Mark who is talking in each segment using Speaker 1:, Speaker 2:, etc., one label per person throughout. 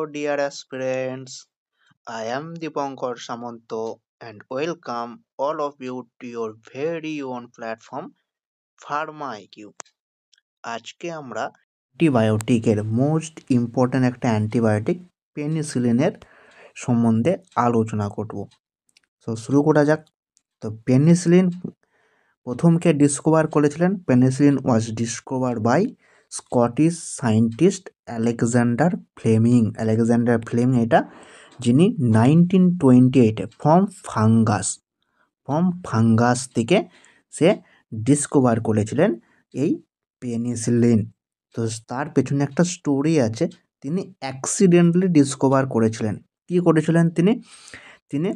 Speaker 1: dear aspirants. I am Dipankar Samanto and welcome all of you to your very own platform Pharma IQ. আজকে আমরা অ্যান্টিবায়োটিকের most important একটা antibiotic পেনিসিলিনের সম্বন্ধে আলোচনা করব। তো শুরু করা যাক। তো পেনিসিলিন প্রথমকে ডিসকভার করেছিলেন, penicillin was discover by Scottish scientist Alexander Fleming. Alexander Fleming এটা, যিনি 1928-এ ফাঙ্গাস থেকে সে ডিসকভার করেছিলেন এই পেনিসিলিন। তো তার পেছনে একটা স্টোরি আছে। তিনি অ্যাক্সিডেন্টালি ডিসকভার করেছিলেন। কী করেছিলেন তিনি? তিনি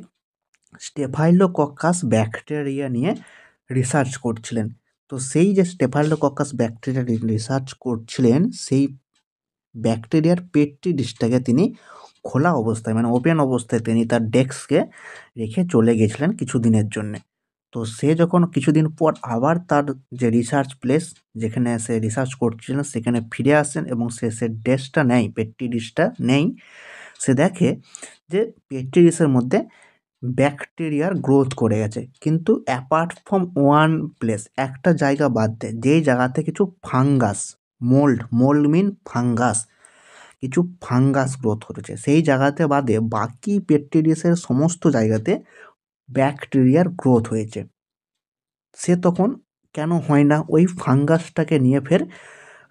Speaker 1: স্টেফাইলোকক্কাস ব্যাকটেরিয়া নিয়ে রিসার্চ করছিলেন। তো সেই যে স্টেফাইলোকক্কাস ব্যাকটেরিয়া রিসার্চ করছিলেন, সেই ব্যাকটেরিয়ার পেট্রি ডিশটাকে তিনি খোলা অবস্থায় মানে ওপেন অবস্থায় তিনি তার ডেস্কে রেখে চলে গেছিলেন কিছুদিনের জন্যে। তো সে যখন কিছুদিন পর আবার তার যে রিসার্চ প্লেস যেখানে সে রিসার্চ করছিলেন সেখানে ফিরে আসেন এবং সে ডেস্কটা নেয়, পেট্রি ডিশটা নেই। সে দেখে যে পেট্রি ডিশের মধ্যে ব্যাকটেরিয়ার গ্রোথ করে গেছে, কিন্তু অ্যাপার্ট ফ্রম ওয়ান প্লেস, একটা জায়গা বাদ দেয়, যেই জায়গাতে কিছু ফাঙ্গাস, মোল্ড মিন ফাঙ্গাস, কিছু ফাঙ্গাস গ্রোথ করেছে, সেই জায়গাতে বাদে বাকি পেট্রি ডিশের সমস্ত জায়গাতে ব্যাকটেরিয়ার গ্রোথ হয়েছে। সে তখন কেন হয় না ওই ফাঙ্গাসটাকে নিয়ে ফের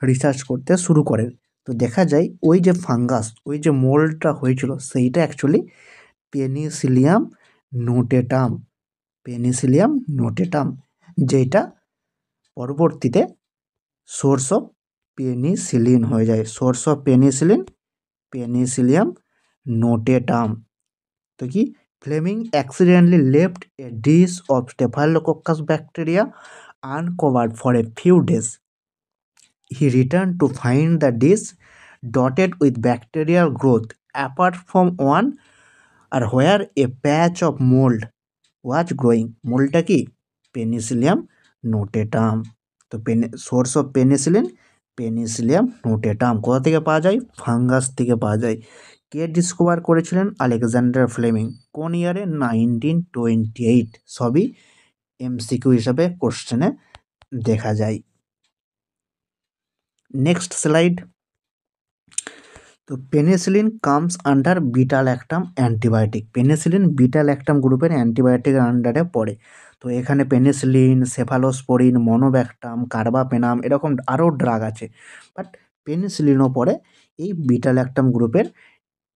Speaker 1: রিসার্চ করতে শুরু করেন। তো দেখা যায় ওই যে ফাঙ্গাস, ওই যে মোল্ডটা হয়েছিল সেইটা অ্যাকচুয়ালি পেনিসিলিয়াম নোটেটাম, যেটা পরবর্তীতে সোর্স অফ পেনিসিলিন হয়ে যায়। Source of penicillium notatum. তো কি, Fleming accidentally left a dish of Staphylococcus bacteria uncovered for a few days. He returned to find the dish dotted with bacterial growth apart from one, or where a patch of mold was growing. মোল্ডটা কি? Penicillium notatum. তো source of penicillium নোটেটাম কোথা থেকে পাওয়া যায়? Fungus থেকে পাওয়া যায়। কে ডিসকভার করেছিলেন? Alexander Fleming. কোন ইয়ারে? 1928। সবই এমসিকিউ হিসাবে কোশ্চেনে দেখা যায়। Next slide. তো penicillin comes under beta lactam antibiotic. Penicillin beta lactam গ্রুপের অ্যান্টিবায়োটিকের আন্ডারে পড়ে। তো এখানে পেনিসিলিন, সেফালোস্পোরিন, মনোব্যাকটাম, কার্বাপেনাম এরকম আরও ড্রাগ আছে, বাট পেনিসিলিনও পড়ে এই বিটা ল্যাকটাম গ্রুপের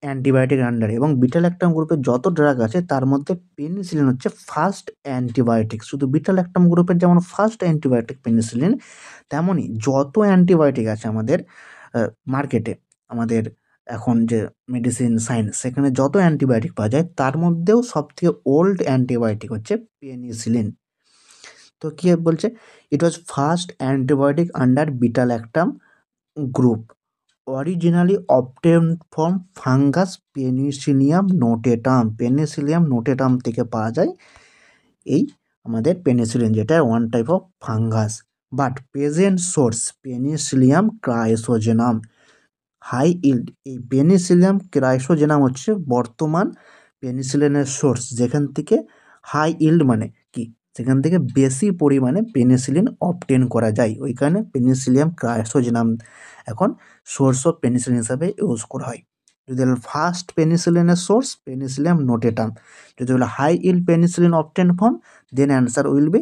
Speaker 1: অ্যান্টিবায়োটিক আন্ডারে। এবং বিটা ল্যাকটাম গ্রুপের যত ড্রাগ আছে তার মধ্যে পেনিসিলিন হচ্ছে ফার্স্ট অ্যান্টিবায়োটিক। শুধু বিটা ল্যাকটাম গ্রুপের যেমন ফার্স্ট অ্যান্টিবায়োটিক পেনিসিলিন, তেমনই যত অ্যান্টিবায়োটিক আছে আমাদের মার্কেটে, আমাদের এখন যে মেডিসিন সায়েন্স, সেখানে যত অ্যান্টিবায়োটিক পাওয়া যায় তার মধ্যেও সবথেকে ওল্ড অ্যান্টিবায়োটিক হচ্ছে পেনিসিলিন। তো কী বলছে? It was first antibiotic under beta lactam group, originally obtained from fungus penicillium notatum থেকে পাওয়া যায় এই আমাদের পেনিসিলিন, যেটা one type of fungus. But present source penicillium chrysogenum high yield. এই পেনিসিলিয়াম ক্রাইসোজেনাম হচ্ছে বর্তমান পেনিসিলিনের সোর্স, যেখান থেকে হাই ইল্ড মানে কি, সেখান থেকে বেশি পরিমাণে পেনিসিলিন অবটেন করা যায়। ওই কারণে পেনিসিলিয়াম ক্রাইসোজেনাম এখন সোর্স অফ পেনিসিলিন হিসাবে ইউজ করা হয়। যদি বলে ফার্স্ট পেনিসিলিনের সোর্স পেনিসিলিয়াম নোটেটাম, যদি বলে high yield penicillin obtain from, then answer will be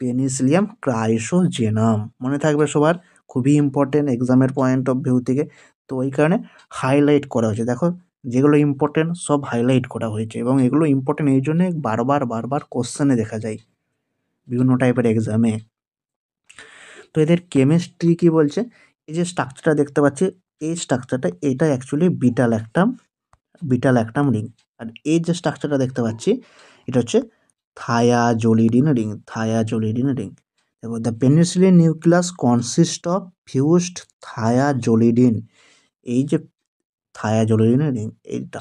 Speaker 1: penicillium chrysogenum. মনে থাকবে সবার, খুবই ইম্পর্টেন্ট এক্সামের পয়েন্ট অফ ভিউ থেকে। তো ওই কারণে হাইলাইট করা হয়েছে। দেখো, যেগুলো ইম্পর্টেন্ট সব হাইলাইট করা হয়েছে, এবং এগুলো ইম্পর্টেন্ট এই জন্যে বারবার কোশ্চেনে দেখা যায় বিভিন্ন টাইপের এক্সামে। তো এদের কেমিস্ট্রি কি বলছে? এই যে স্ট্রাকচারটা দেখতে পাচ্ছি, এই স্ট্রাকচারটা, এটা অ্যাকচুয়ালি বিটা ল্যাকটাম রিং। আর এই যে স্ট্রাকচারটা দেখতে পাচ্ছি, এটা হচ্ছে থায়াজোলিডিন রিং। দেখো, the penicillin nucleus consist of fused thiazolidine, এই যে থায়াজোলিডিন রিং এইটা।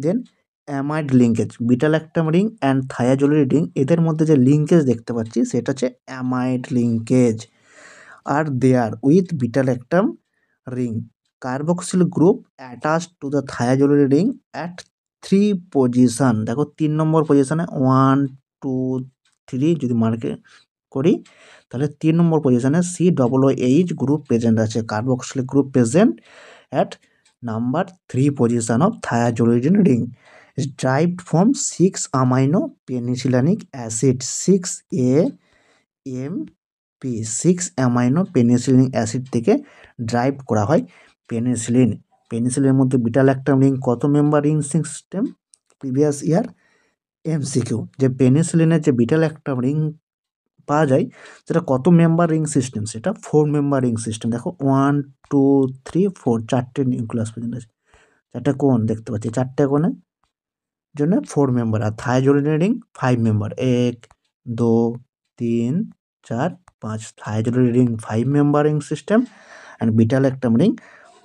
Speaker 1: Then amide linkage, beta lactam ring and thiazolidine ring, এদের মধ্যে যে লিঙ্কেজ দেখতে পাচ্ছি সেটা হচ্ছে অ্যামাইড লিঙ্কেজ। আর there with beta lactam ring, carboxyl group attached to the thiazoline ring at 3 position. দেখো 3 নম্বর পজিশনে 1 2 3 যদি মার্কে করি তাহলে 3 নম্বর পজিশনে COOH গ্রুপ প্রেজেন্ট আছে। Carboxyl group present at number 3 position of thiazoline ring is derived from 6 amino penicillinic acid 6 AMP 6 amino penicillin acid থেকে drive করা হয় পেনিসিলিন। পেনিসিলিনের মধ্যে বিটা ল্যাকটাম রিং কত member ring system? Previous year MCQ, যে পেনিসিলিনের যে beta lactam ring পাওয়া যায় সেটা কত মেম্বার রিং সিস্টেম? সেটা 4 মেম্বার রিং সিস্টেম। দেখো 1 2 3 4 চারটে নিউক্লিয়াস পর্যন্ত আছে, চারটে কোণ দেখতে পাচ্ছি, চারটে কোণে জন্য 4 মেম্বার। আর thiazoline ring 5 member, 1 2 3 4 5। Thiazoline ring 5 member ring system and beta lactam ring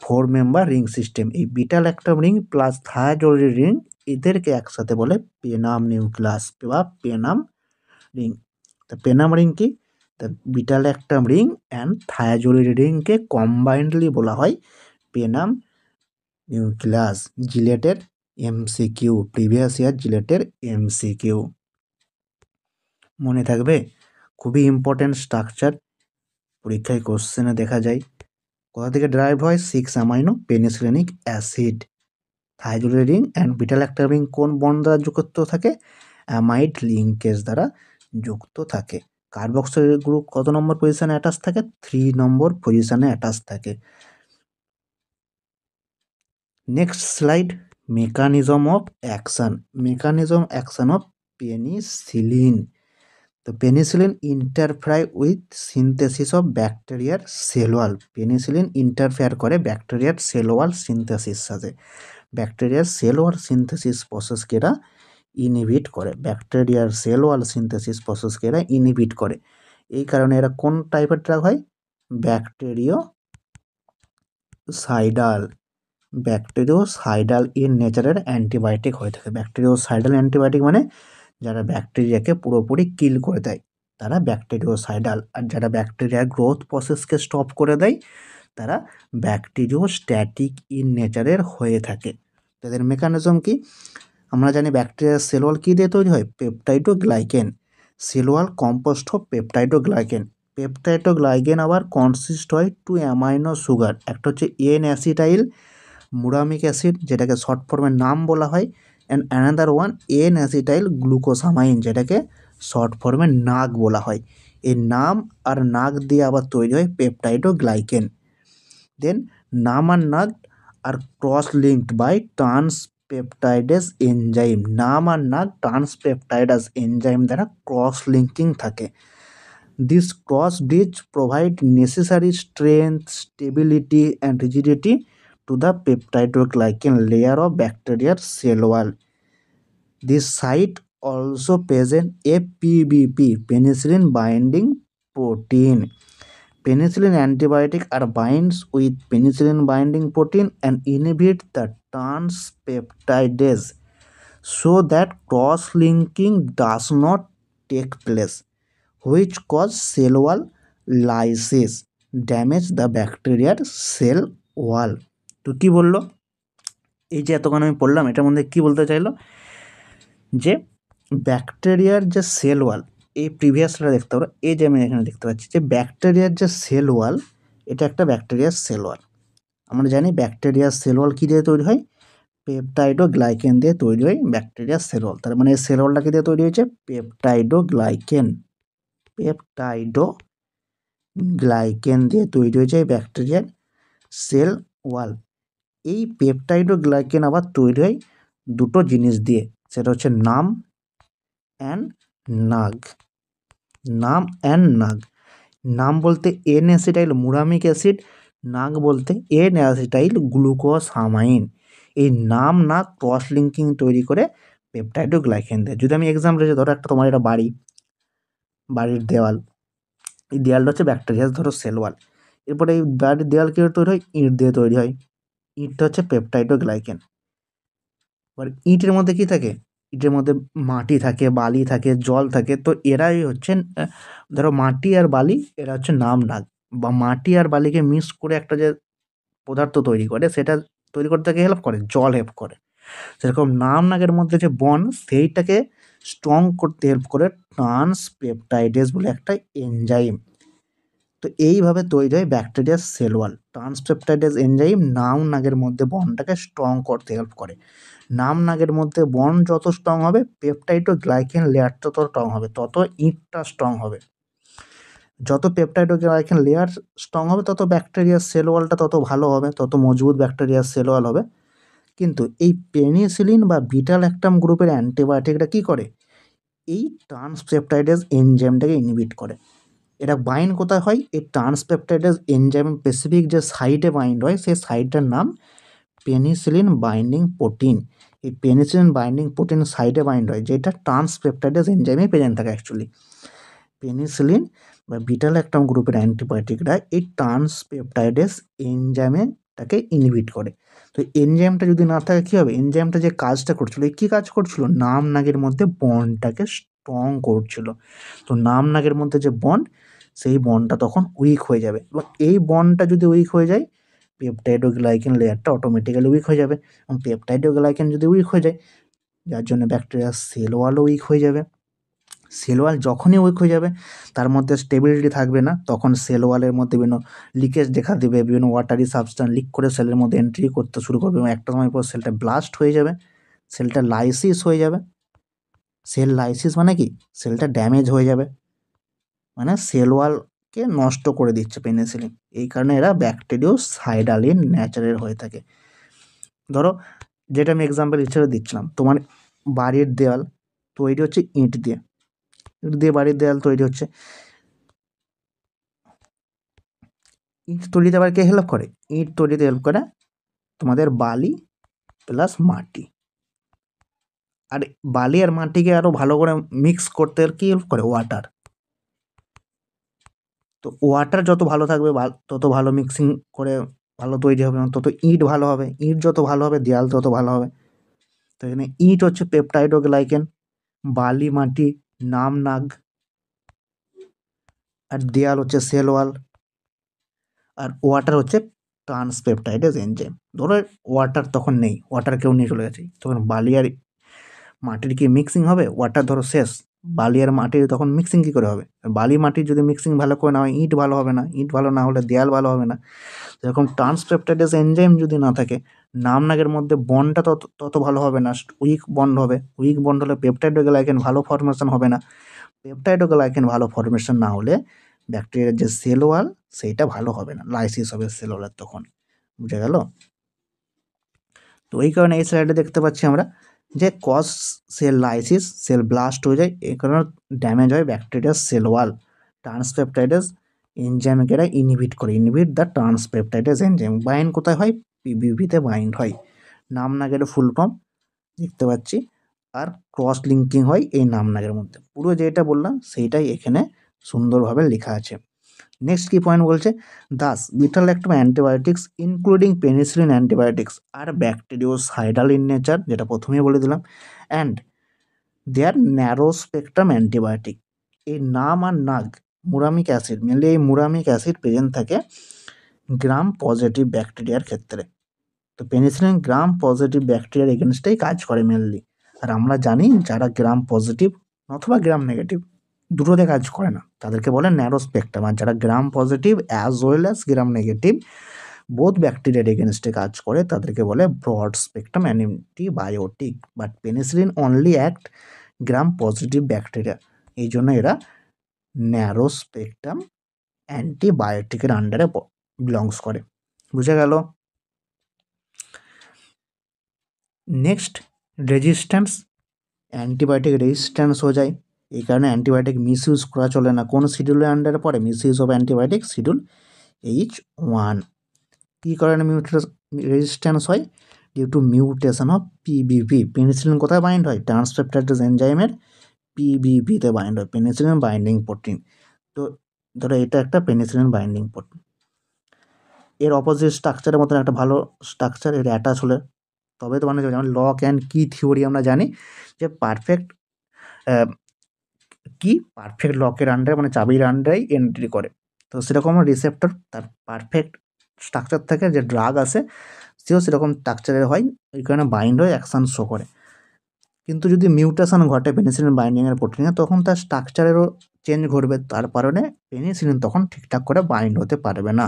Speaker 1: 4 member ring system. এই beta lactam ring plus thiazoline ring এদেরকে একসাথে বলে পেনাম নিউক্লিয়াস বা পেনাম রিং। তা পেনাম রিং কি? The beta lactam ring and thiazoline রিংকে combinedly বলা হয় পেনাম নিউক্লিয়াস। জিলেটের MCQ, প্রিভিয়াস ইয়ার জিলেটের MCQ মনে থাকবে, খুবই ইম্পর্টেন্ট স্ট্রাকচার, পরীক্ষায় কোশ্চেনে দেখা যায়। কোথা থেকে ড্রাইভ হয়? 6 amino penicillinic acid. Thiazoline ring and beta lactam ring কোন বন্ড দ্বারা যুক্ত থাকে? অ্যামাইড লিঙ্কেজ দ্বারা যুক্ত থাকে। কার্বক্সিল গ্রুপ কত নম্বর পজিশনে অ্যাটাচ থাকে? 3 নম্বর পজিশনে অ্যাটাচ থাকে। Next slide, mechanism of action. Mechanism action of penicillin. তো penicillin interfere with synthesis of ব্যাকটেরিয়ার সেল ওয়াল। পেনিসিলিন ইন্টারফেয়ার করে ব্যাকটেরিয়ার সেল ওয়াল সিনথেসিস সাথে। ব্যাকটেরিয়ার সেল ওয়াল সিনথেসিস প্রসেসকে এরা ইনহিবিট করে। ব্যাকটেরিয়ার সেল ওয়াল সিনথেসিস প্রসেসকে এরা ইনহিবিট করে। এই কারণে এরা কোন টাইপের ড্রাগ হয়? ব্যাকটেরিওসাইডাল। ব্যাকটেরিওসাইডাল ইন নেচারের অ্যান্টিবায়োটিক হয়ে থাকে। ব্যাকটেরিওসাইডাল অ্যান্টিবায়োটিক মানে যারা ব্যাকটেরিয়াকে পুরোপুরি কিল করে দেয় তারা ব্যাকটেরিওসাইডাল, আর যারা ব্যাকটেরিয়ার গ্রোথ প্রসেসকে স্টপ করে দেয় তারা ব্যাকটেরিওস্ট্যাটিক ইন নেচারের হয়ে থাকে। তাদের মেকানিজম কি? আমরা জানি ব্যাকটেরিয়ার সেল ওয়াল কী দিয়ে তৈরি হয়? Peptidoglycan. Cell wall compost of peptidoglycan. Peptidoglycan আবার কনসিস্ট হয় 2 অ্যামাইনো সুগার। একটা হচ্ছে N-অ্যাসিটাইল মুরামিক অ্যাসিড, যেটাকে শর্ট ফর্মের নাম বলা হয়, অ্যান্ড অ্যানাদার ওয়ান N-অ্যাসিটাইল গ্লুকোসামাইন, যেটাকে শর্ট ফর্মে নাগ বলা হয়। এই নাম আর নাগ দিয়ে আবার তৈরি হয় পেপটাইডোগ্লাইকেন। দেন নাম আর নাগ আর ক্রস লিঙ্কড বাই ট্রান্সপেপটাইডেস এনজাইম। নাম আর নাগ ট্রান্সপেপটাইডাস এনজাইম দ্বারা ক্রস লিঙ্কিং থাকে। This cross bridge provide necessary strength, stability and rigidity to the peptidoglycan layer of bacterial cell wall. This site also present a PBP, penicillin binding protein. Penicillin antibiotic are binds with penicillin binding protein and inhibit the transpeptidase so that cross-linking does not take place, which cause cell wall lysis, damage the bacterial cell wall. তো কী বললো? এই যে এতক্ষণ আমি পড়লাম এটার মধ্যে কী বলতে চাইলো? যে ব্যাকটেরিয়ার যে সেল ওয়াল, এই প্রিভিয়াসটা দেখতে পারো, এই যে আমি এখানে দেখতে পাচ্ছি যে ব্যাকটেরিয়ার যে সেল ওয়াল, এটা একটা ব্যাকটেরিয়ার সেল ওয়াল। আমরা জানি ব্যাকটেরিয়ার সেল ওয়াল কী দিয়ে তৈরি হয়? পেপটাইডোগ্লাইকেন দিয়ে তৈরি হয় ব্যাকটেরিয়ার সেল ওয়াল। তার মানে এই সেল ওয়ালটা কী দিয়ে তৈরি হয়েছে? পেপটাইডোগ্লাইকেন। পেপটাইডোগ্লাইকেন দিয়ে তৈরি হয়েছে এই ব্যাকটেরিয়ার সেল ওয়াল। এই পেপটাইডোগ্লাইকেন আবার তৈরি হয় দুটো জিনিস দিয়ে, সেটা হচ্ছে নাম অ্যান্ড নাগ। নাম অ্যান্ড নাগ। নাম বলতে N-অ্যাসিটাইল মুরামিক অ্যাসিড, নাগ বলতে N-অ্যাসিটাইল গ্লুকোসামাইন। এই নাম নাগ ক্রস লিঙ্কিং তৈরি করে পেপটাইডোগ্লাইকেন দেয়। যদি আমি এক্সাম্পল দিই, ধরো একটা তোমার এটা বাড়ির দেওয়াল, এই দেওয়ালটা হচ্ছে ব্যাকটেরিয়াস ধরো সেল ওয়াল। এরপরে এই বাড়ির দেওয়াল কী তৈরি হয়? ইট দিয়ে তৈরি হয়। ইটটা হচ্ছে পেপটাইডোগ্লাইকেন। এবার ইটের মধ্যে কী থাকে? ইটের মধ্যে মাটি থাকে, বালি থাকে, জল থাকে। তো এরাই হচ্ছে ধরো মাটি আর বালি, এরা হচ্ছে নাম নাগ, বা মাটি আর বালিকে মিক্স করে একটা যে পদার্থ তৈরি করে, সেটা তৈরি করতে কে হেল্প করে? জল হেল্প করে। সেরকম নাগের মধ্যে যে বন্ড সেইটাকে স্ট্রং করতে হেল্প করে ট্রান্সপেপটাইডেজ বলে একটা এনজাইম। তো এইভাবে তৈরি হয় ব্যাকটেরিয়ার সেল ওয়াল। ট্রান্সপেপটাইডেজ এনজাইম নাগের মধ্যে বন্ডটাকে স্ট্রং করতে হেল্প করে। নাগের মধ্যে বন্ড যত স্ট্রং হবে, পেপটাইড ও গ্লাইকেন লেয়ারটা তত স্ট্রং হবে, তত ইঁটটা স্ট্রং হবে। যত পেপটাইড ও গ্লাইকেন লেয়ার স্ট্রং হবে, তত ব্যাকটেরিয়ার সেল ওয়ালটা তত ভালো হবে, তত মজবুত ব্যাকটেরিয়ার সেল ওয়াল হবে। কিন্তু এই পেনিসিলিন বা বিটা ল্যাকটাম গ্রুপের অ্যান্টিবায়োটিকটা কী করে? এই ট্রান্সপেপটাইডেজ এনজাইমটাকে ইনহিবিট করে। এটা বাইন্ড কোথায় হয়? এই ট্রান্সপেপটাইডেজ এনজাইম স্পেসিফিক যে সাইটে বাইন্ড হয়, সেই সাইটটার নাম পেনিসিলিন বাইন্ডিং প্রোটিন। এই পেনিসিলিন বাইন্ডিং প্রোটিন সাইটে বাইন্ড হয়, যেটা ট্রান্সপেপটাইডেজ এনজাইমে প্রেজেন্ট থাকে অ্যাকচুয়ালি। পেনিসিলিন বা বিটা ল্যাকটাম গ্রুপের অ্যান্টিবায়োটিকরা এই ট্রান্সপেপটাইডেজ এনজাইমেটাকে ইনহিবিট করে। তো এনজাইমটা যদি না থাকে কী হবে? এনজাইমটা যে কাজটা করছিল, কী কাজ করছিল? নাগের মধ্যে বন্ডটাকে স্ট্রং করছিল। তো নাগের মধ্যে যে বন্ড, সেই বন্ডটা তখন উইক হয়ে যাবে, এবং এই বন্ডটা যদি উইক হয়ে যায়, পেপটাইড ও গ্লাইকেন লেয়ারটা অটোমেটিক্যালি উইক হয়ে যাবে, এবং পেপটাইড ও গ্লাইকেন যদি উইক হয়ে যায়, যার জন্য ব্যাকটেরিয়ার সেল ওয়ালও উইক হয়ে যাবে। সেল ওয়াল যখনই উইক হয়ে যাবে, তার মধ্যে স্টেবিলিটি থাকবে না, তখন সেল ওয়ালের মধ্যে বিভিন্ন লিকেজ দেখা দেবে, বিভিন্ন ওয়াটারি সাবস্টেন্স লিক করে সেলের মধ্যে এন্ট্রি করতে শুরু করবে, এবং একটা সময় পর সেলটা ব্লাস্ট হয়ে যাবে, সেলটা লাইসিস হয়ে যাবে। সেল লাইসিস মানে কি? সেলটা ড্যামেজ হয়ে যাবে, মানে সেল ওয়ালকে নষ্ট করে দিচ্ছে পেনিসিলিন। এই কারণে এরা ব্যাকটেরিওসাইডাল ইন নেচারের হয়ে থাকে। ধরো, যেটা আমি এক্সাম্পল হিসেবে দিচ্ছিলাম, তোমার বাড়ির দেওয়াল তৈরি হচ্ছে ইঁট দিয়ে, বাড়ির দেওয়াল তৈরি হচ্ছে। ইঁট তৈরিতে আবার কে হেল্প করে? ইঁট তৈরিতে হেল্প করে তোমাদের বালি প্লাস মাটি। আর বালি আর মাটিকে আরও ভালো করে মিক্স করতে আর কি হেল্প করে? ওয়াটার। তো ওয়াটার যত ভালো থাকবে, তত ভালো মিক্সিং করে ভালো তৈরি হবে, এবং তত ইঁট ভালো হবে। ইঁট যত ভালো হবে, দেয়াল তত ভালো হবে। তো এখানে ইঁট হচ্ছে পেপটাইড ও গ্লাইকেন, বালি মাটি নাগ, আর দেয়াল হচ্ছে সেল ওয়াল, আর ওয়াটার হচ্ছে ট্রান্সপেপটাইডেজ এনজাইম। ধরো ওয়াটার তখন নেই, ওয়াটার কেউ নিয়ে চলে গেছে, তখন বালি আর মাটির কি মিক্সিং হবে? ওয়াটার ধরো শেষ, বালি আর মাটির তখন মিক্সিং কী করে হবে? বালি মাটির যদি মিক্সিং ভালো করে না হয়, ইঁট ভালো হবে না, ইঁট ভালো না হলে দেয়াল ভালো হবে না। যেরকম ট্রান্সপেপটাইডেজ এনজাইম যদি না থাকে, নাগের মধ্যে বন্ডটা তত ভালো হবে না, উইক বন্ড হবে। উইক বন্ড হলে পেপটাইড ও গ্লাইকেন ভালো ফর্মেশন হবে না। পেপটাইড ও গ্লাইকেন ভালো ফর্মেশন না হলে ব্যাকটেরিয়ার যে সেল ওয়াল, সেইটা ভালো হবে না, লাইসিস হবে সেল ওয়ালের তখন। বুঝে গেল? তো এই কারণে এই স্লাইডে দেখতে পাচ্ছি আমরা যে cause cell lysis, cell blast হয়ে যায়, এই কারণে ড্যামেজ হয় ব্যাকটেরিয়ার সেল ওয়াল। ট্রান্সপেপটাইডেজ এনজাইমকে এরা inhibit the transpeptidase enzyme. Bind কোথায় হয়? পিবিপিতে বাইন্ড হয়। নাগের ফুল ফর্ম দেখতে পাচ্ছি, আর ক্রস লিঙ্কিং হয় এই নাগের মধ্যে। পুরো যেটা বললাম সেইটাই এখানে সুন্দরভাবে লেখা আছে। নেক্সট কি পয়েন্ট বলছে? Thus beta lactam antibiotics including penicillin antibiotics are bactericidal in nature, যেটা প্রথমেই বলে দিলাম, and they are narrow spectrum antibiotic. এই আর নাগ মুরামিক অ্যাসিড, মেনলি এই মুরামিক অ্যাসিড প্রেজেন্ট থাকে গ্রাম পজিটিভ ব্যাকটেরিয়ার ক্ষেত্রে। তো পেনিসিলিন গ্রাম পজিটিভ ব্যাকটেরিয়ার এগেনস্টেই কাজ করে মেনলি। আর আমরা জানি যারা গ্রাম পজিটিভ অথবা গ্রাম নেগেটিভ দুটোতে কাজ করে না, তাদেরকে বলে ন্যারো স্পেকট্রাম। আর যারা gram positive as well as gram negative both ব্যাকটেরিয়ার এগেনস্টে কাজ করে, তাদেরকে বলে broad spectrum antibiotic. But penicillin only act gram positive bacteria, এই জন্য এরা ন্যারো স্পেকট্রাম অ্যান্টিবায়োটিকের আন্ডারে বিলংস করে। বুঝে গেল? Next, resistance. অ্যান্টিবায়োটিক রেজিস্ট্যান্স হয়ে যায়, এই কারণে অ্যান্টিবায়োটিক মিসইউজ করা চলে না। কোন শিডিউলের আন্ডারে পড়ে misuse of antibiotic? Schedule H1। কী কারণে রেজিস্ট্যান্স হয়? Due to mutation of PBP. Penicillin কোথায় বাইন্ড হয়? ট্রান্সপেপটাইডেজ এনজাইমের পিবিপিতে বাইন্ড হয়, পেনিসিলিন বাইন্ডিং প্রোটিন। তো ধরো এটা একটা পেনিসিলিন বাইন্ডিং প্রোটিন, এর অপোজিট স্ট্রাকচারের মতন একটা ভালো স্ট্রাকচার এর অ্যাটাচ হলে তবে তো মানে যেমন লক অ্যান্ড কি থিওরি আমরা জানি যে পারফেক্ট কি পারফেক্ট লকের আন্ডারে, মানে চাবির আন্ডারেই এন্ট্রি করে। তো সেরকম রিসেপ্টর তার পারফেক্ট স্ট্রাকচার থাকে, যে ড্রাগ আসে সেও সেরকম স্ট্রাকচারের হয়, ওই কারণে বাইন্ড হয়ে অ্যাকশান শো করে। কিন্তু যদি মিউটেশন ঘটে পেনিসিলিন বাইন্ডিংয়ের প্রোটিনে, তখন তার স্ট্রাকচারেরও চেঞ্জ ঘটবে, তার কারণে পেনিসিলিন তখন ঠিকঠাক করে বাইন্ড হতে পারবে না।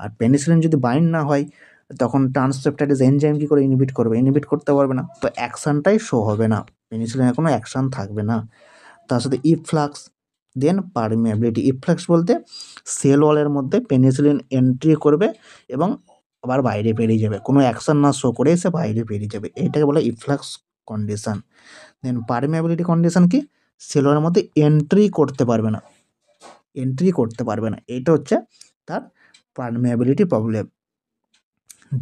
Speaker 1: আর পেনিসিলিন যদি বাইন্ড না হয়, তখন ট্রান্সপেপটাইডেজ এনজাইম কী করে ইনহিবিট করবে? ইনহিবিট করতে পারবে না, তো অ্যাকশানটাই শো হবে না, পেনিসিলিনের কোনো অ্যাকশান থাকবে না। তার সাথে ইফ্লাক্স, দেন পারমিয়াবিলিটি। ইফ্লাক্স বলতে সেল ওয়ালের মধ্যে পেনিসিলিন এন্ট্রি করবে এবং আবার বাইরে বেরিয়ে যাবে, কোনো অ্যাকশান না শো করে এসে বাইরে বেরিয়ে যাবে, এটাকে বলে ইফ্লাক্স কন্ডিশন। দেন পারমিয়াবিলিটি কন্ডিশন কি? সেল ওয়ালের মধ্যে এন্ট্রি করতে পারবে না, এন্ট্রি করতে পারবে না, এটা হচ্ছে তার permeability problem.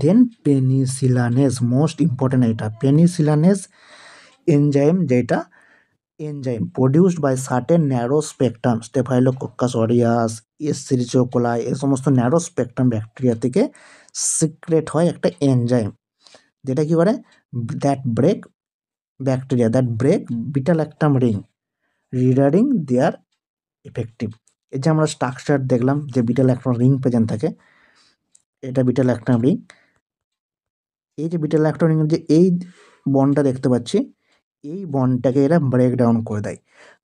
Speaker 1: Then penicillinase, most important এটা, পেনিসিলানেজ এনজাইম, যেটা enzyme produced by certain narrow spectrum staphylococcus aureus, escherichia coli, এই সমস্ত ন্যারো স্পেকট্রাম ব্যাকটেরিয়া থেকে সিক্রেট হয় একটা এনজাইম, যেটা কি করে? That break bacteria that break beta lactam ring regarding their effective. এই যে আমরা স্ট্রাকচার দেখলাম যে বিটা ল্যাকটাম রিং প্রেজেন্ট থাকে, এটা বিটা ল্যাকটাম রিং। এই যে বিটা ল্যাকটাম রিং, যে এই বন্ডটা দেখতে পাচ্ছি, এই বন্ডটাকে এরা ব্রেক ডাউন করে দেয়।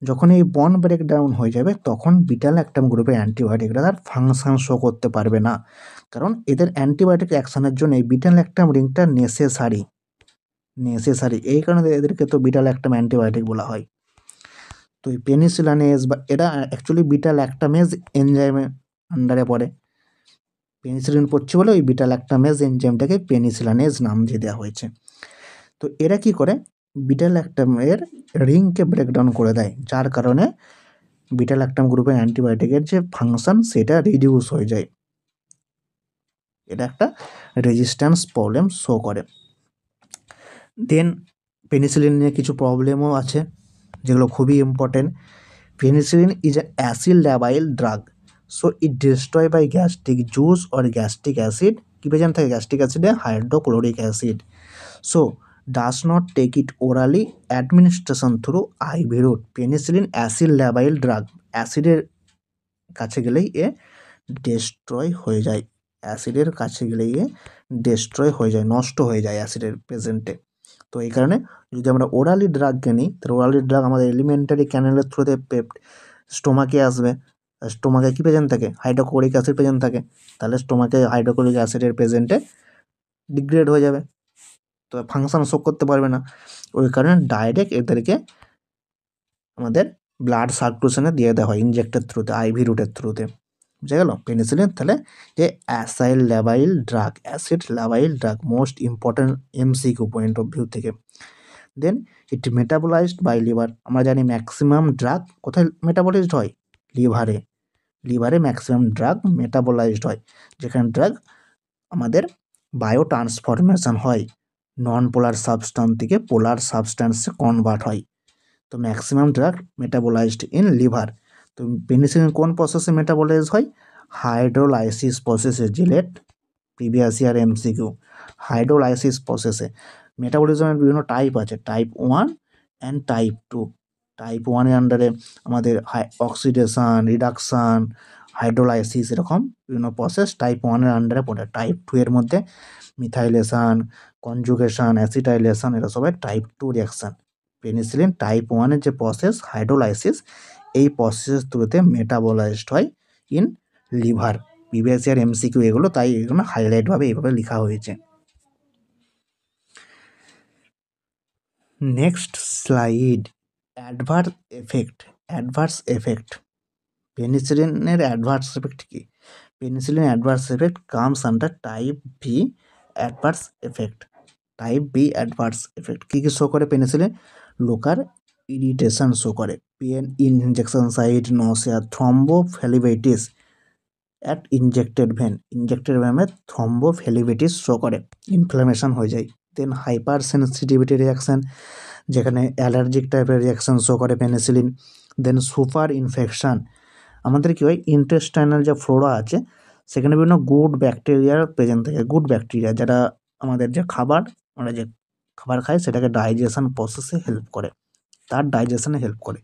Speaker 1: যখন এই বন্ড ব্রেক ডাউন হয়ে যাবে, তখন বিটা ল্যাকটাম গ্রুপের অ্যান্টিবায়োটিকরা তার ফাংশন শো করতে পারবে না, কারণ এদের অ্যান্টিবায়োটিক অ্যাকশনের জন্য এই বিটা ল্যাকটাম রিংটা নেসেসারি, এই কারণে এদেরকে তো বিটা ল্যাকটাম অ্যান্টিবায়োটিক বলা হয়। তো এই পেনিসিলানেজ বা এরা অ্যাকচুয়ালি বিটা ল্যাকটামেজ এনজাইমের আন্ডারে পড়ে, পেনিসিলিন পড়ছে বলে ওই বিটা ল্যাকটামেজ এনজাইমটাকে পেনিসিলানেজ নাম দিয়ে দেওয়া হয়েছে। তো এরা কি করে? বিটা ল্যাকটামের রিংকে ব্রেকডাউন করে দেয়, যার কারণে বিটা ল্যাকটাম গ্রুপের অ্যান্টিবায়োটিকের যে ফাংশন সেটা রিডিউস হয়ে যায়, এটা একটা রেজিস্ট্যান্স প্রবলেম শো করে। দেন পেনিসিলিন নিয়ে কিছু প্রবলেমও আছে, যেগুলো খুবই important. Penicillin is a acid labile drug, so it destroy by gastric juice or gastric acid, কি প্রেজেন্ট থাকে? গ্যাস্ট্রিক অ্যাসিডে hydrochloric acid. So does not take it orally, administration through IV route. Penicillin acid labile drug, অ্যাসিডের কাছে গেলেই এ destroy হয়ে যায়, অ্যাসিডের কাছে গেলেই এ ডিস্ট্রয় হয়ে যায়, নষ্ট হয়ে যায় অ্যাসিডের প্রেজেন্টে। তো এই কারণে যদি আমরা ওরালি ড্রাগকে নিই, তাহলে ওরালি ড্রাগ আমাদের এলিমেন্টারি ক্যানেলের থ্রুতে স্টোমাকে আসবে, স্টোমাকে কী প্রেজেন্ট থাকে? হাইড্রোক্লোরিক অ্যাসিড প্রেজেন্ট থাকে, তাহলে স্টোমাকে হাইড্রোক্লোরিক অ্যাসিডের প্রেজেন্টে ডিগ্রেড হয়ে যাবে, তো ফাংশন শো করতে পারবে না। ওই কারণে ডাইরেক্ট এদেরকে আমাদের ব্লাড সার্কুলেশনে দিয়ে দেওয়া হয় ইনজেক্টের থ্রুতে, আইভি রুটের থ্রুতে, বুঝে গেল? পেনিসিলিন তাহলে যে acid labile drug, most important MCQ point of view থেকে। Then it metabolized by liver, আমরা জানি ম্যাক্সিমাম ড্রাগ কোথায় মেটাবলাইজড হয়? লিভারে, লিভারে ম্যাক্সিমাম ড্রাগ মেটাবলাইজড হয়, যেখানে ড্রাগ আমাদের বায়ো ট্রান্সফরমেশন হয়, নন পোলার সাবস্ট্যান্স থেকে পোলার সাবস্ট্যান্সে কনভার্ট হয়। তো maximum drug metabolised in liver. তো পেনিসিলিন কোন প্রসেসে মেটাবলাইজ হয়? হাইড্রোলাইসিস প্রসেসে। JELET previous year MCQ, hydrolysis প্রসেসে। মেটাবলিজমের বিভিন্ন টাইপ আছে, টাইপ 1 অ্যান্ড টাইপ 2। টাইপ 1-এর আন্ডারে আমাদের অক্সিডেশন, রিডাকশান, হাইড্রোলাইসিস, এরকম বিভিন্ন প্রসেস টাইপ 1-এর আন্ডারে পড়ে। টাইপ 2 এর মধ্যে মিথাইলেশন, কনজুগেশন, অ্যাসিটাইলেশন, এরা সবাই টাইপ 2 রিয়াকশান। পেনিসিলিন টাইপ 1-এর যে প্রসেস হাইড্রোলাইসিস, এই প্রসেসের থ্রুতে মেটাবলাইজড হয় in liver. Previous year MCQ এগুলো, তাই এগুলো হাইলাইটভাবে এইভাবে লেখা হয়েছে। Next slide, adverse effect. পেনিসিলিনের অ্যাডভার্স এফেক্ট কী? Penicillin adverse effect comes under type B adverse effect. Type B adverse effect কী কী শো করে? পেনিসিলিন লোকাল ইরিটেশন শো করে, pain in injection site, nausea, thrombophlebitis at injected ভেনে থ্রম্বোফ্যালিভাইটিস show করে, inflammation হয়ে যায়। দেন হাইপার সেন্সিটিভিটি রিয়াকশান, যেখানে allergic টাইপের রিয়াকশান শো করে পেনিসিলিন। দেন সুপার ইনফেকশান, আমাদের কী হয়? ইন্টেস্টাইনাল যে ফ্লোরা আছে, সেখানে বিভিন্ন গুড ব্যাকটেরিয়ার প্রেজেন্ট থাকে, গুড ব্যাকটেরিয়া যারা আমাদের যে আমরা যে খাবার খাই সেটাকে ডাইজেশন প্রসেসে হেল্প করে, তার ডাইজেশনে হেল্প করে।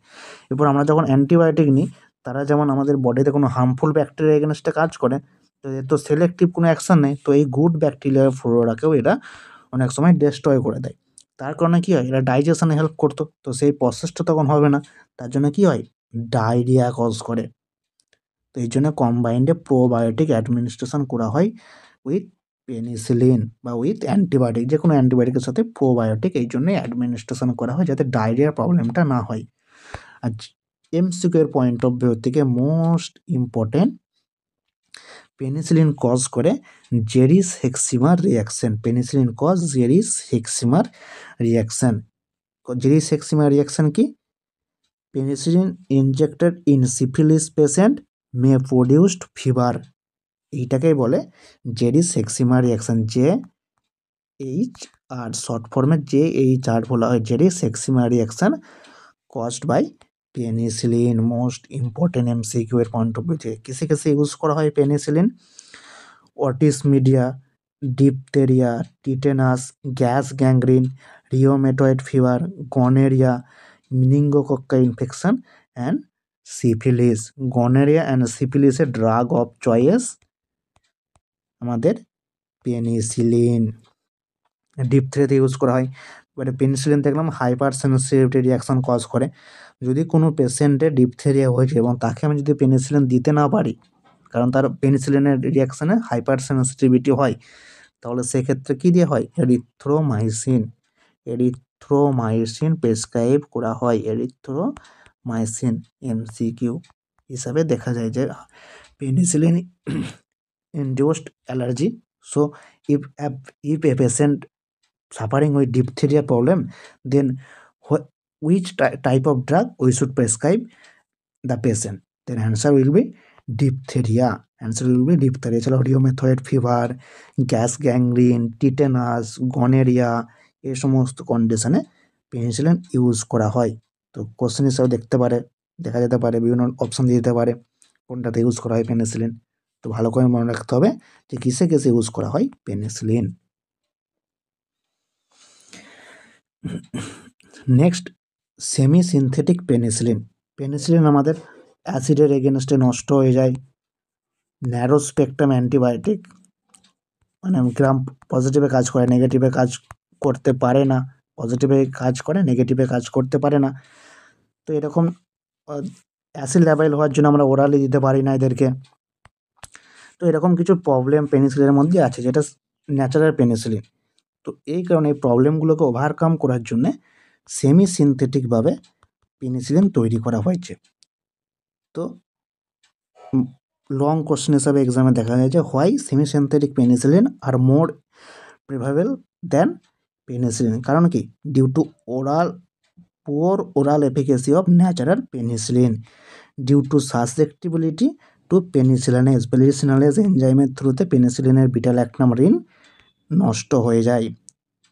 Speaker 1: এরপর আমরা যখন অ্যান্টিবায়োটিক নিই, তারা যেমন আমাদের বডিতে কোনো হার্মফুল ব্যাকটেরিয়া এগেনস্টে কাজ করে, তো এর তো সেলেক্টিভ কোনো অ্যাকশন নেই, তো এই গুড ব্যাকটেরিয়া ফ্লোরাকেও এরা অনেক সময় ডেস্ট্রয় করে দেয়। তার কারণে কী হয়, এরা ডাইজেশনে হেল্প করতো, তো সেই প্রসেসটা তখন হবে না, তার জন্য কী হয়, ডায়রিয়া কজ করে। তো এই জন্য কম্বাইন্ডে প্রোবায়োটিক অ্যাডমিনিস্ট্রেশন করা হয় উইথ পেনিসিলিন বা উইথ অ্যান্টিবায়োটিক, যে কোনো অ্যান্টিবায়োটিকের সাথে প্রোবায়োটিক এই জন্যই অ্যাডমিনিস্ট্রেশন করা হয়, যাতে ডায়রিয়ার প্রবলেমটা না হয়। আর এমসিকিউ এর পয়েন্ট অফ ভিউ থেকে মোস্ট ইম্পর্টেন্ট, পেনিসিলিন কজ করে Jarisch Herxheimer reaction. Penicillin cause Jarisch Herxheimer reaction. Jarisch Herxheimer reaction কি? Penicillin injected in syphilis patient may produced fever, এইটাকেই বলে Jarisch Herxheimer reaction. JHR short ফর্মে JHR বলা হয়, Jarisch Herxheimer reaction caused by penicillin. Most important MCQ এর point of view থেকে কিসে কিসে ইউজ করা হয় penicillin? Otitis media, diphtheria, tetanus, gas gangrene, rheumatoid fever, gonorrhoea, meningococcal infection and syphilis. Gonorrhoea and সিফিলিসের ড্রাগ অফ চয়েস আমাদের penicillin. ডিপথেরিয়াতে use করা হয়। এবারে পেনিসিলিন দেখলাম হাইপার সেন্সিটিভিটি রিয়াকশন কজ করে। যদি কোনো পেশেন্টের ডিপথেরিয়া হয়েছে এবং তাকে আমি যদি পেনিসিলিন দিতে না পারি, কারণ তার পেনিসিলিনের রিয়াকশানে হাইপার সেন্সিটিভিটি হয়, তাহলে সেক্ষেত্রে কী দেওয়া হয়? এরিথ্রোমাইসিন। এরিথ্রোমাইসিন প্রেসক্রাইব করা হয়। এরিথ্রোমাইসিন এমসিকিউ হিসাবে দেখা যায় যে penicillin induced allergy. So if a patient suffering with diphtheria problem, then which type of drug we should prescribe the patient? Then answer will be diphtheria. Answer will be diphtheria. এছাড়াও rheumatoid fever, gas gangrene, tetanus, gonorrhoea, এই সমস্ত কন্ডিশনে penicillin use করা হয়। তো question হিসাবে দেখা যেতে পারে, বিভিন্ন অপশন দিয়ে দিতে পারে কোনটাতে ইউজ করা হয় পেনিসিলিন। তো ভালো করে মনে রাখতে হবে যে কিসে কিসে ইউজ করা হয় penicillin. Next, semi synthetic penicillin. Penicillin আমাদের অ্যাসিডের এগেনস্টে নষ্ট হয়ে যায়। ন্যারো স্পেকট্রাম অ্যান্টিবায়োটিক, মানে গ্রাম পজিটিভে কাজ করে, নেগেটিভে কাজ করতে পারে না। পজিটিভে কাজ করে, নেগেটিভে কাজ করতে পারে না। তো এরকম অ্যাসিড লেভেল হওয়ার জন্য আমরা ওরালি দিতে পারি না এদেরকে। তো এরকম কিছু প্রবলেম পেনিসিলিনের মধ্যে আছে, যেটা ন্যাচারাল পেনিসিলিন। তো এই কারণে এই প্রবলেমগুলোকে ওভারকাম করার জন্যে সেমি সিনথেটিকভাবে পেনিসিলিন তৈরি করা হয়েছে। তো লং কোশ্চেন হিসাবে এক্সামে দেখা যায় যে why semi synthetic penicillin are more preferable than penicillin. কারণ কি? Due to poor oral efficacy of natural penicillin, due to susceptibility to penicillinase. Penicillinase এনজাইমের থ্রুতে পেনিসিলিনের বিটা ল্যাকটাম রিং নষ্ট হয়ে যায়,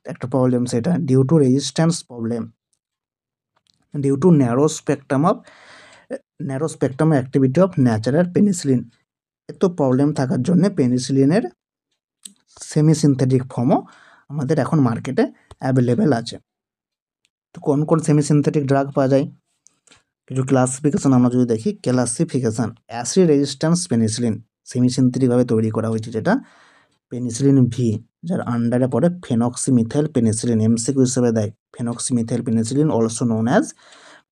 Speaker 1: একটা প্রবলেম সেটা। Due to resistance problem, due to narrow spectrum activity of natural penicillin. এত প্রবলেম থাকার জন্য পেনিসিলিনের সেমি সিনথেটিক ফর্মও আমাদের এখন মার্কেটে অ্যাভেলেবেল আছে। তো কোন কোন সেমি সিনথেটিক ড্রাগ পাওয়া যায়? কিছু ক্লাসিফিকেশন আমরা যদি দেখি, classification acid resistance penicillin semi সিনথেটিকভাবে তৈরি করা হয়েছে, যেটা পেনিসিলিন ভি, যার আন্ডারে পড়ে ফেনক্সিমিথাইল পেনিসিলিন। এমসিকিউ হিসেবে দেয় phenoxymethyl penicillin also known as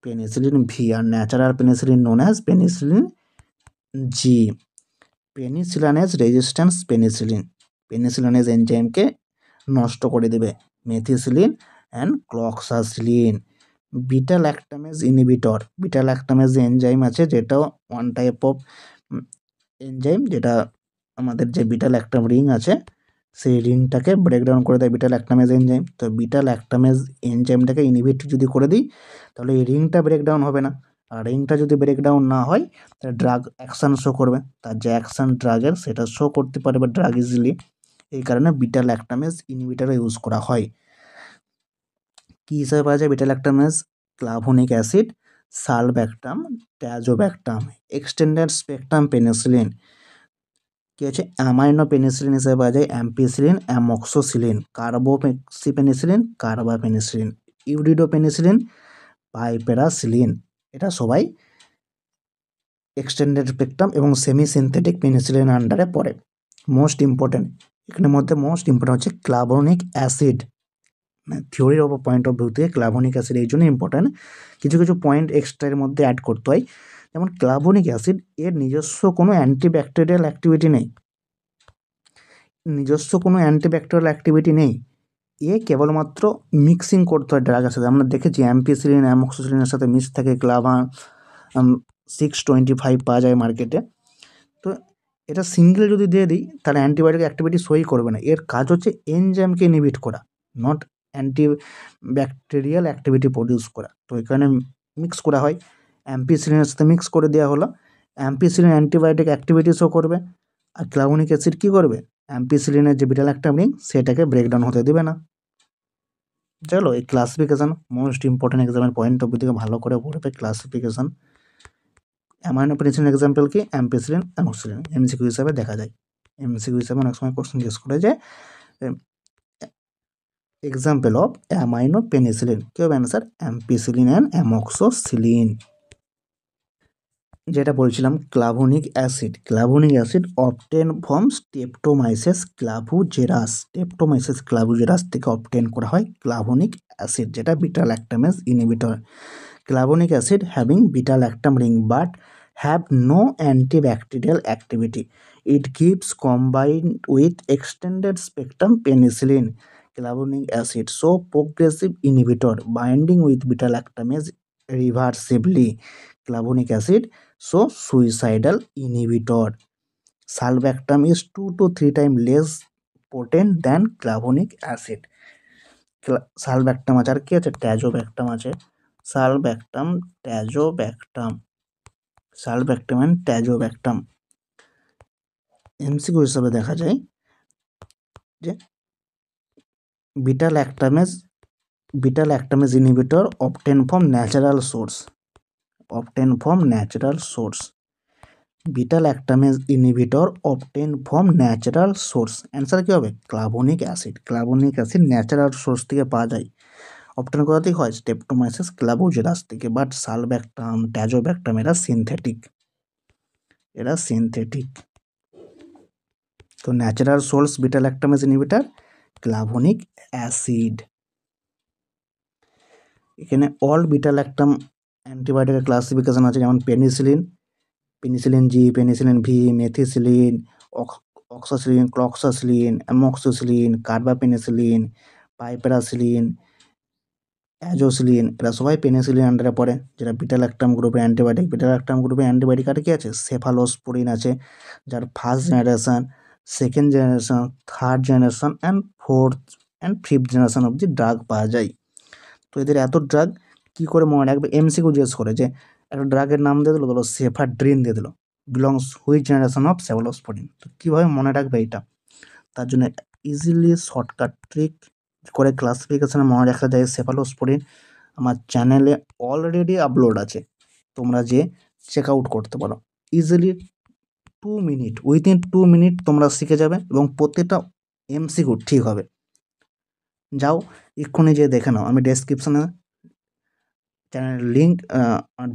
Speaker 1: penicillin V, আর natural penicillin known as penicillin G. Penicillinase resistance penicillin, penicillinase এনজাইমকে নষ্ট করে দেবে। Methicillin and cloxacillin. Beta lactamase inhibitor, beta lactamase enzyme আছে, যেটাও ওয়ান টাইপ অফ এনজাইম, যেটা আমাদের যে বিটা ল্যাকটাম রিং আছে সেই রিংটাকে ব্রেকডাউন করে দেয় বিটা ল্যাকটামেজ এনজাইম। তো বিটা ল্যাকটামেজ এনজাইমটাকে ইনহিবিট যদি করে দিই, তাহলে এই রিংটা ব্রেকডাউন হবে না। আর রিংটা যদি ব্রেকডাউন না হয়, তাহলে ড্রাগ অ্যাকশান শো করবে, তার যে অ্যাকশান ড্রাগের সেটা শো করতে পারবে ড্রাগ ইজিলি। এই কারণে বিটা ল্যাকটামেজ ইনহিবিটর ইউজ করা হয়। কী হিসাবে পাওয়া যায় beta lactamase? Clavulanic acid, sulbactam, tazobactam. Extended spectrum penicillin কী আছে? অ্যামাইনো পেনিসিলিন হিসেবে পাওয়া যায় অ্যাম্পিসিলিন, অ্যামক্সোসিলিন, কার্বোপেনিসিলিন, কার্বাপেনিসিলিন, ইউরিডোপেনিসিলিন, পাইপেরাসিলিন। এটা সবাই এক্সটেন্ডেড স্পেকট্রাম এবং সেমি সিনথেটিক পেনিসিলিন আন্ডারে পড়ে। মোস্ট ইম্পর্টেন্ট, এখানের মধ্যে মোস্ট ইম্পর্টেন্ট হচ্ছে ক্লাভোনিক অ্যাসিড। মানে থিওরির ওপর পয়েন্ট অফ ভিউ থেকে ক্লাভোনিক অ্যাসিড এই জন্য ইম্পর্টেন্ট, কিছু কিছু পয়েন্ট এক্সট্রা এর মধ্যে অ্যাড করতে হয়। যেমন ক্লাভোনিক অ্যাসিড এর নিজস্ব কোনো অ্যান্টিব্যাকটেরিয়াল অ্যাক্টিভিটি নেই, এ কেবলমাত্র মিক্সিং করতে হয় ড্রাগের সাথে। আমরা দেখেছি অ্যাম্পিসিলিন অ্যামোক্সিসিলিনের সাথে মিক্স থাকে ক্লাভা 625 পাওয়া যায় মার্কেটে। তো এটা সিঙ্গেল যদি দিয়ে দিই তাহলে অ্যান্টিবায়োটিক অ্যাক্টিভিটি সই করবে না, এর কাজ হচ্ছে এনজাইমকে ইনহিবিট করা, নট অ্যান্টিব্যাকটেরিয়াল অ্যাক্টিভিটি প্রডিউস করা। তো এখানে মিক্স করা হয়, অ্যাম্পিসিলিনের সাথে মিক্স করে দেওয়া হলো, অ্যাম্পিসিলিন অ্যান্টিবায়োটিক অ্যাক্টিভিটি শো করবে, আর ক্লাভোনিক অ্যাসিড কী করবে, অ্যাম্পিসিলিনের যে বিটা ল্যাকটাম রিং সেটাকে ব্রেকডাউন হতে দেবে না। চলো এই ক্লাসিফিকেশান মোস্ট ইম্পর্টেন্ট এক্সামের পয়েন্ট অফ ভিউ থেকে ভালো করে পড়বে। ক্লাসিফিকেশান অ্যামাইনো পেনিসিলিন এক্সাম্পল কি, অ্যাম্পিসিলিন অ্যামোক্সিলিন, এমসিকিউ হিসাবে দেখা যায়। এমসিকিউ হিসাবে অনেক সময় কোশ্চেন জিজ্ঞেস করে যে এক্সাম্পল অফ অ্যামাইনো পেনিসিলিন, কি হবে অ্যান্সার, অ্যাম্পিসিলিন অ্যান্ড অ্যামোক্সোসিলিন। যেটা বলছিলাম clavulanic acid obtain from streptomyces clavuligerus থেকে অবটেন করা হয় ক্লাভোনিক অ্যাসিড, যেটা beta lactamase inhibitor. Clavulanic acid having beta lactam ring but have no antibacterial activity. It keeps combined with extended spectrum penicillin. Clavonic acid so progressive inhibitor binding with beta lactamase reversibly. Clavonic acid so suicidal inhibitor. Sulbactam is 2 to 3 times less potent than clavonic acid. Sulbactam আছে, আর কি আছে, ট্যাজোব্যাক্টাম আছে, সালব্যাক্টাম and ট্যাজোব্যাক্টাম। MCQ হিসাবে দেখা যায় যে beta lactamase inhibitor obtain from natural source, beta lactamase inhibitor obtain from natural source. Answer কী হবে, ক্লাভোনিক অ্যাসিড ন্যাচারাল সোর্স থেকে পাওয়া যায়। অবটেন কোথা থেকে হয়, স্ট্রেপ্টোমাইসিস ক্লাভুজেরাস থেকে। বাট সালব্যাক্টাম ট্যাজোব্যাক্টাম এরা সিনথেটিক। তো natural source beta lactamase inhibitor clavulanic acid. এখানে অল বিটা ল্যাকটাম অ্যান্টিবায়োটিকের ক্লাসিফিকেশন আছে, যেমন penicillin G, penicillin V, methicillin, oxacillin, cloxacillin, amoxicillin, carbenicillin, piperacillin, azlocillin, এরা সবাই পেনিসিলিন আন্ডারে পড়ে, যেটা বিটা ল্যাকটাম গ্রুপের অ্যান্টিবায়োটিক। বিটা ল্যাকটাম গ্রুপের অ্যান্টিবায়োটিক আর কি আছে, সেফালোস্পোরিন আছে, যার first generation, second generation, third generation and fourth and fifth generation অবধি ড্রাগ পাওয়া যায়। তো এদের এত ড্রাগ কী করে মনে রাখবে, এমসিকিউ জিজ্ঞেস করে যে একটা ড্রাগের নাম দিয়ে দিল, সেফাড্রিন দিয়ে দিল, belongs which generation of cephalosporin. তো কীভাবে মনে রাখবে এইটা, তার জন্য ইজিলি শর্টকাট ট্রিক করে ক্লাসিফিকেশানে মনে রাখা যায় সেফালোস্পোরিন। আমার চ্যানেলে অলরেডি আপলোড আছে, তোমরা যে চেক আউট করতে পারো। ইজিলি উইথিন 2 মিনিট তোমরা শিখে যাবে এবং প্রত্যেকটা এমসিকিউ ঠিক হবে। যাও এক্ষুনি যে দেখে নাও, আমি ডেসক্রিপশানে চ্যানেলের লিঙ্ক,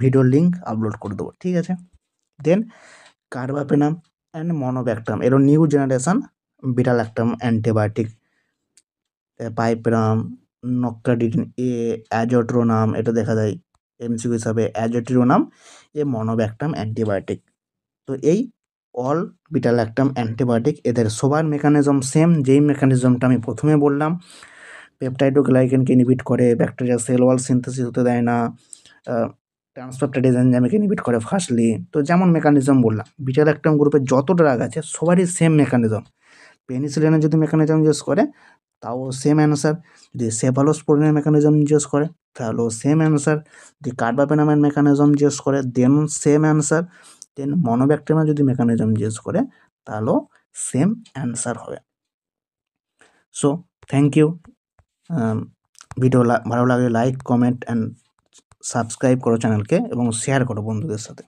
Speaker 1: ভিডিওর লিঙ্ক আপলোড করে দেবো, ঠিক আছে। দেন কার্বাপেনাম অ্যান্ড মনোব্যাক্টাম, এরও new generation beta lactam antibiotic. পাইপেরাম, নক্রাডিন এ, অ্যাজোট্রোনাম, এটা দেখা যায় এমসিকিউ হিসাবে, অ্যাজোট্রোনাম এ মনোব্যাক্টাম অ্যান্টিবায়োটিক। তো এই অল বিটা ল্যাকটাম অ্যান্টিবায়োটিক, এদের সবার মেকানিজম সেম, যেই মেকানিজমটা আমি প্রথমে বললাম, পেপটাইডোগ্লাইকেনকে ইনহিবিট করে, ব্যাকটেরিয়া সেল ওয়াল সিনথেসিস হতে দেয় না, ট্রান্সপেপটাইডেজ এনজাইমকে ইনহিবিট করে ফার্স্টলি। তো যেমন মেকানিজম বললাম, বিটা ল্যাকটাম গ্রুপের যত ড্রাগ আছে সবারই সেম মেকানিজম। পেনিসিলিনের যদি মেকানিজম জিজ্ঞেস করে তাও সেম অ্যান্সার, যদি সেফালোস্পোরিনের মেকানিজম জিজ্ঞেস করে তাহলেও সেম অ্যান্সার, যদি কার্বাপেনামের মেকানিজম জিজ্ঞেস করে দেন সেম অ্যান্সার, দেন মনোব্যাক্টেরিয়ামের যদি মেকানিজম জিজ্ঞেস করে তাহলেও সেম অ্যান্সার হবে। So thank you. ভিডিও ভালো লাগলে লাইক, কমেন্ট অ্যান্ড সাবস্ক্রাইব করো চ্যানেলকে এবং শেয়ার করো বন্ধুদের সাথে।